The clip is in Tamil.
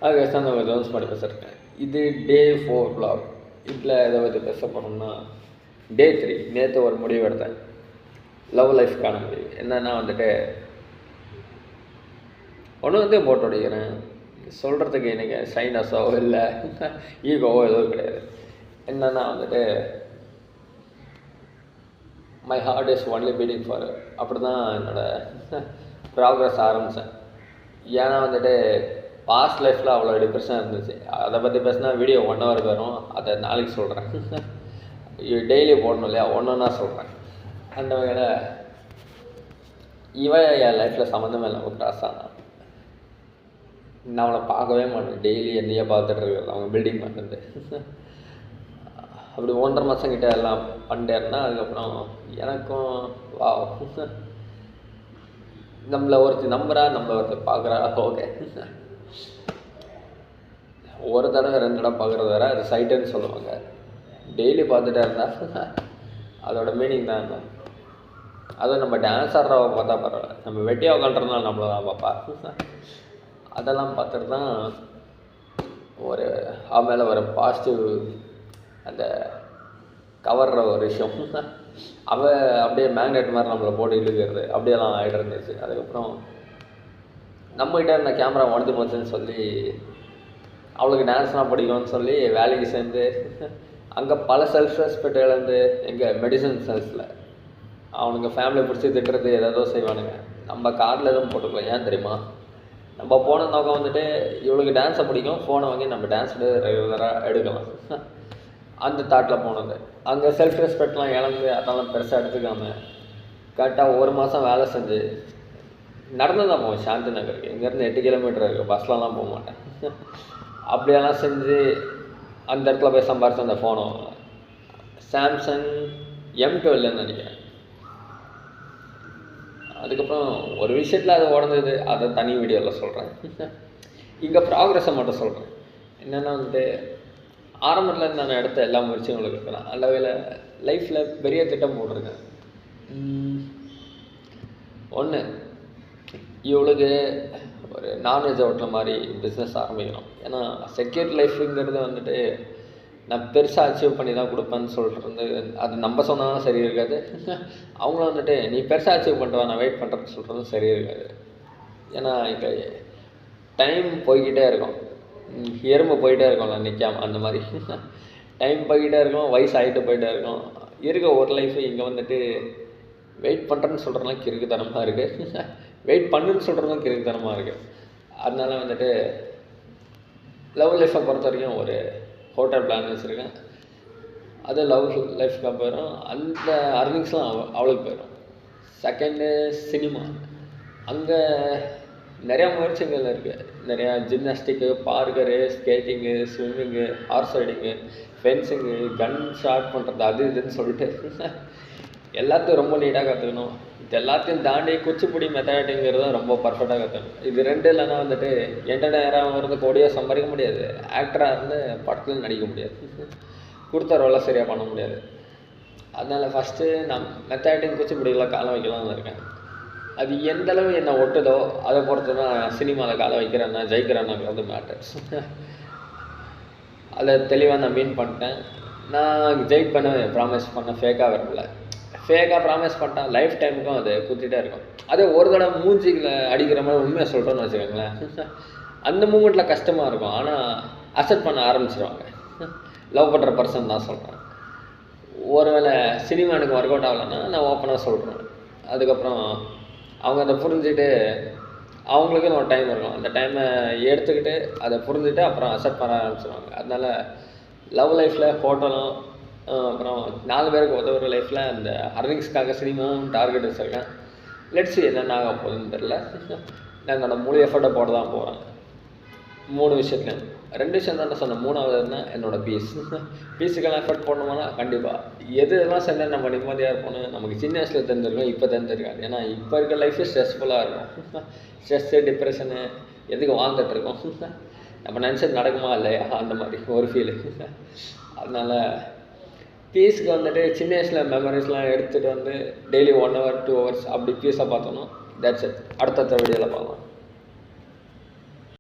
அதுக்கு தான் நம்ம ஜோன்ஸ் பாடி பேசியிருக்கேன். இது டே 4 vlog. இதில் எதை பற்றி பேச போகிறோம்னா டே 3. நேற்று ஒரு முடிவு எடுத்தேன், லவ் லைஃப்க்கான முடிவு. என்னென்னா வந்துட்டு ஒன்று வந்து போட்டு அடிக்கிறேன். சொல்கிறதுக்கு எனக்கு சைனஸோ இல்லை ஈகோவோ எதுவும் கிடையாது. என்னென்னா வந்துட்டு my heart is only beating for அப்படி தான் என்னோடய ப்ராக்ரஸ் ஆரம்பித்தேன். ஏன்னா வந்துட்டு பாஸ்ட் லைஃப்பில் அவ்வளோ டிப்ரெஷனாக இருந்துச்சு. அதை பற்றி பேசினா வீடியோ 1 hour வரும். அதை நாளைக்கு சொல்கிறேன். டெய்லி போடணும் இல்லையா, ஒன்றா சொல்கிறேன். அந்த வகையில் இவன் என் லைஃப்பில் சம்மந்தமே இல்லை. ஒரு கிராஸாக நான் அவளை பார்க்கவே மாட்டேன். டெய்லி என்னையே பார்த்துட்டு இருக்கிறது அவங்க பில்டிங் பண்ணுறது. அப்படி 1.5 மாதம் கிட்டே எல்லாம் பண்ணிட்டேன்னா அதுக்கப்புறம் எனக்கும் வா நம்மளை ஒருத்தர் நம்புறா, நம்மளை ஒருத்தர் பார்க்குறா, ஓகே. ஒரு தடவை 2 தடவை பார்க்குறது வேறு, அது சைட்டுன்னு சொல்லுவாங்க. டெய்லி பார்த்துட்டே இருந்தால் அதோட மீனிங் தான் என்ன. அதுவும் நம்ம டான்ஸ் ஆடுறவ பார்த்தா பரவாயில்ல, நம்ம வெட்டியாக உட்காந்துருந்தாலும் நம்மளை தான் பார்ப்பா. அதெல்லாம் பார்த்துட்டு தான் ஒரு மேலே ஒரு பாசிட்டிவ் அந்த கவர்ற ஒரு விஷயம். அவள் அப்படியே மேக்னெட் மாதிரி நம்மளை போட்டு இழுக்கிறது அப்படியெல்லாம் ஆகிட்டு இருந்துச்சு. அதுக்கப்புறம் நம்மகிட்ட இருந்த கேமரா உடஞ்சி போச்சுன்னு சொல்லி அவளுக்கு டான்ஸ்லாம் பிடிக்கும்னு சொல்லி வேலைக்கு சேர்ந்து அங்கே பல செல்ஃப் ரெஸ்பெக்ட் இழந்து எங்கள் மெடிசன் செல்ஸில் அவனுங்க ஃபேமிலி பிடிச்சி திட்டுறது ஏதோ செய்வானுங்க. நம்ம கார்டில் எதுவும் போட்டுக்கலாம். ஏன் தெரியுமா, நம்ம போன நோக்கம் வந்துட்டு இவளுக்கு டான்ஸை பிடிக்கும், ஃபோனை வாங்கி நம்ம டான்ஸ் ரெகுலராக எடுக்கலாம். அந்த தாட்டில் போனது. அங்கே செல்ஃப் ரெஸ்பெக்ட்லாம் இழந்து அதெல்லாம் பெருசாக எடுத்துக்காமல் கரெக்டாக 1 மாதம் வேலை செஞ்சு நடந்து தான் போவேன் சாந்தி நகருக்கு. இங்கேருந்து 8 கிலோமீட்டர் இருக்குது, பஸ்லலாம் போக மாட்டேன். அப்படியெல்லாம் செஞ்சு அந்த இடத்துல போய் சம்பாரிச்சு அந்த ஃபோனை சாம்சங் M12 நினைக்கிறேன். அதுக்கப்புறம் ஒரு விஷயத்தில் அது உடந்தது, அதை தனி வீடியோவில் சொல்கிறேன். இங்கே ப்ராக்ரஸை மட்டும் சொல்கிறேன். என்னென்னா வந்துட்டு ஆரம்பத்தில் நான் எடுத்த எல்லா முயற்சியும் உங்களுக்கு இருக்கலாம். அல்லவையில் லைஃப்பில் பெரிய திட்டம் போட்டிருக்கேன். ஒன்று, இவளுக்கு ஒரு நான்வெஜ் ஹோட்டல் மாதிரி பிஸ்னஸ் ஆரம்பிக்கணும். ஏன்னா செக்யூர் லைஃபுங்கிறது வந்துட்டு நான் பெருசாக அச்சீவ் பண்ணி தான் கொடுப்பேன்னு சொல்லிட்டு இருந்து அது நம்ம சொன்னாலும் சரி இருக்காது. அவங்களும் வந்துட்டு நீ பெருசாக அச்சீவ் பண்ணிட்டு நான் வெயிட் பண்ணுறேன்னு சொல்கிறதும் சரி இருக்காது. ஏன்னா இப்போ டைம் போய்கிட்டே இருக்கும், எறும்பு போயிட்டே இருக்கும்ல நிற்காம, அந்த மாதிரி டைம் போய்கிட்டே இருக்கும், வயசு ஆகிட்டு போயிட்டே இருக்கும். இருக்க ஒரு லைஃபு இங்கே வந்துட்டு வெயிட் பண்ணுறேன்னு சொல்கிறதுலாம் கிறுக்குத்தனமாக இருக்குது, வெயிட் பண்ணுன்னு சொல்கிறதும் கிறுக்குத்தனமாக இருக்குது. அதனால வந்துட்டு லவ் லைஃப்பை பொறுத்த வரைக்கும் ஒரு ஹோட்டல் பிளான் வச்சுருக்கேன். அது லவ் லைஃப்க்காக போயிடும். அந்த அர்னிங்ஸ்லாம் அவளுக்கு போயிடும். Second cinema. அங்கே நிறையா முயற்சிகள் இருக்குது. நிறையா gymnastic, parkour, skating, swimming, horse riding, fencing, gun shot பண்ணுறது, அது இதுன்னு சொல்லிட்டு எல்லாத்தையும் ரொம்ப நீட்டாக கற்றுக்கணும். இது எல்லாத்தையும் தாண்டி குச்சிப்புடி மெத்தடாட்டிங்கிறது ரொம்ப பர்ஃபெக்டாக கற்றுக்கணும். இது 2 இல்லைன்னா வந்துட்டு என்டர்டைனராக இருந்து கோடியாக சம்பாதிக்க முடியாது, ஆக்டராக இருந்து படத்துலையும் நடிக்க முடியாது, கொடுத்த ரோலை சரியாக பண்ண முடியாது. அதனால் ஃபஸ்ட்டு நான் மெத்தடாட்டிங் குச்சிப்புடியெல்லாம் காலம் வைக்கலாம்னு இருக்கேன். அது எந்தளவு என்னை ஒட்டுதோ அதை பொறுத்து தான் சினிமாவில் காலை வைக்கிறேன்னா ஜெயிக்கிறேன்னாங்கிறது மேட்டர்ஸ். அதை தெளிவாக நான் மீன் பண்ணிட்டேன். நான் ஜெயிட் பண்ண ப்ராமிஸ் பண்ண ஃபேக்காக வரல. ஃபேக்காக ப்ராமிஸ் பண்ணிட்டேன், லைஃப் டைமுக்கும் அது குத்திட்டே இருக்கும். அதே ஒரு தடவை மூஞ்சிகளை அடிக்கிற மாதிரி உண்மையாக சொல்கிறோன்னு வச்சுக்கோங்களேன், அந்த மூமெண்ட்டில் கஷ்டமாக இருக்கும். ஆனால் அக்செப்ட் பண்ண ஆரம்பிச்சிருவாங்க. லவ் பண்ணுற பர்சன் தான் சொல்கிறேன். ஒருவேளை சினிமா எனக்கு ஒர்க் அவுட் ஆகலைன்னா நான் ஓப்பனாக சொல்கிறேன். அதுக்கப்புறம் அவங்க அதை புரிஞ்சுட்டு அவங்களுக்குன்னு ஒரு டைம் இருக்கும், அந்த டைமை எடுத்துக்கிட்டு அதை புரிஞ்சுட்டு அப்புறம் அக்செப்ட் பண்ண ஆரம்பிச்சிடுவாங்க. அதனால் லவ் லைஃப்பில் ஹோட்டலும் அப்புறம் 4 பேருக்கு உதவுற லைஃப்பில் அந்த அர்னிங்ஸ்க்காக சினிமாவும் டார்கெட் வச்சுருக்கேன். லெட்ஸி என்னென்ன ஆக போகுதுன்னு தெரில. நான் என்னோட முழு எஃபர்ட்டை போட தான் போகிறேன் 3 விஷயத்துலையும். 2 விஷயம் தான் நான் சொன்னேன். 3வதுன்னா என்னோடய பீஸுக்கெல்லாம் எஃபர்ட் போடணுமானா கண்டிப்பாக எதுலாம் செஞ்சால் நம்ம நிம்மதியாக இருப்போம்னு நமக்கு சின்ன வயசில் தெரிஞ்சிருக்கோம், இப்போ தெரிஞ்சிருக்காது. ஏன்னா இப்போ இருக்க லைஃபு ஸ்ட்ரெஸ்ஃபுல்லாக இருக்கும். ஸ்ட்ரெஸ்ஸு, டிப்ரெஷனு எதுக்கு வாழ்ந்துட்டுருக்கோம், நம்ம நினச்சது நடக்குமா இல்லையா, அந்த மாதிரி ஒரு ஃபீலு. அதனால் பீஸுக்கு வந்துட்டு சின்ன வயசில் மெமரிஸ்லாம் எடுத்துகிட்டு வந்து டெய்லி 1 hour 2 hours அப்படி பீஸாக பார்த்தோன்னா தட்ஸ் இட். அடுத்த வீடியோவில் பார்க்கலாம்.